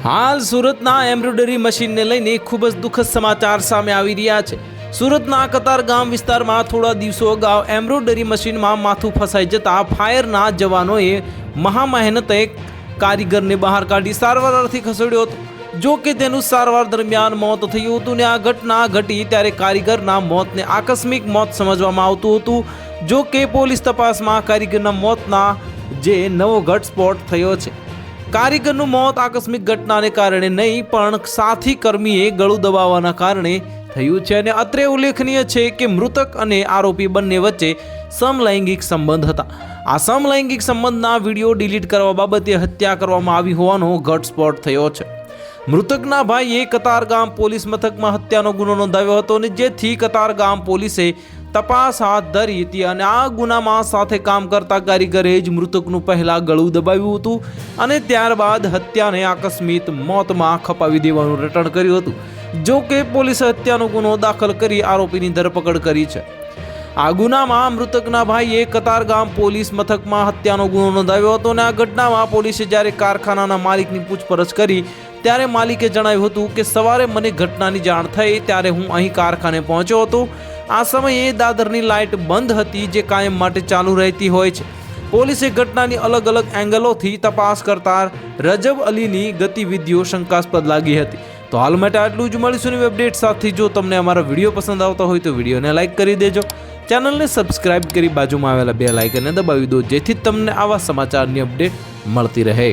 હાલ સુરતના એમ્બ્રોઇડરી મશીનને લઈને ખૂબ જ દુઃખદ સમાચાર સામે આવી રહ્યા છે। સુરતના કતારગામ વિસ્તારમાં થોડા દિવસો અગાઉ એમ્બ્રોઇડરી મશીનમાં માથું ફસાઈ જતા ફાયરના જવાનોએ મહામહેનતે કારીગરને બહાર કાઢી સારવાર અર્થે ખસેડ્યો હતો। જો કે તેનું સારવાર દરમિયાન મોત થયું હતું ને આ ઘટના ઘટી ત્યારે કારીગરના મોતને આકસ્મિક મોત સમજવામાં આવતું હતું। જો કે પોલીસ તપાસમાં કારીગરના મોતના જે નવો ઘટસ્ફોટ થયો છે। કારીગરનું મોત આકસ્મિક ઘટનાને કારણે નહીં પણ સાથી કર્મીએ ગળું દબાવવાના કારણે થયું છે અને અત્રે ઉલ્લેખનીય છે કે મૃતક અને આરોપી બંને વચ્ચે સમલૈંગિક સંબંધ હતા। આ સમલૈંગિક સંબંધના વિડીયો ડિલીટ કરવા બાબતે હત્યા કરવામાં આવી હોવાનો ઘટસ્ફોટ થયો છે। મૃતકના ભાઈએ કતારગામ પોલીસ મથકમાં હત્યાનો ગુનો નોંધાવ્યો હતો અને જેથી કતારગામ પોલીસે તપાસ હાથ ધરી હતી અને આ ગુનામાં સાથે કામ કરતા કારીગરે જ મૃતકનું પહેલા ગળું દબાવ્યું હતું અને ત્યારબાદ હત્યાને આકસ્મિક મોતમાં ખપાવી દેવાનું રટણ કર્યું હતું। જો કે પોલીસે હત્યાનો ગુનો દાખલ કરી આરોપીની ધરપકડ કરી છે। આ ગુનામાં મૃતકના ભાઈએ કતારગામ પોલીસ મથકમાં હત્યાનો ગુનો નોંધાવ્યો હતો અને આ ઘટનામાં પોલીસે જ્યારે કારખાનાના માલિકની પૂછપરછ કરી ત્યારે માલિકે જણાવ્યું હતું કે સવારે મને ઘટનાની જાણ થઈ ત્યારે હું અહીં કારખાને પહોંચ્યો હતો। આ સમયે દાદરની લાઇટ બંધ હતી જે કાયમ માટે ચાલુ રહેતી હોય છે। પોલીસે ઘટનાની અલગ અલગ એંગલોથી તપાસ કરતા રજબ અલીની ગતિવિધિઓ શંકાસ્પદ લાગી હતી। તો હાલ માટે આટલું જ, મળીશું નવી અપડેટ સાથે। જો તમને અમારા વિડીયો પસંદ આવતા હોય તો વિડીયોને લાઇક કરી દેજો, ચેનલને સબસ્ક્રાઇબ કરી બાજુમાં આવેલા બેલ આઇકનને દબાવી દો જેથી તમને આવા સમાચારની અપડેટ મળતી રહે।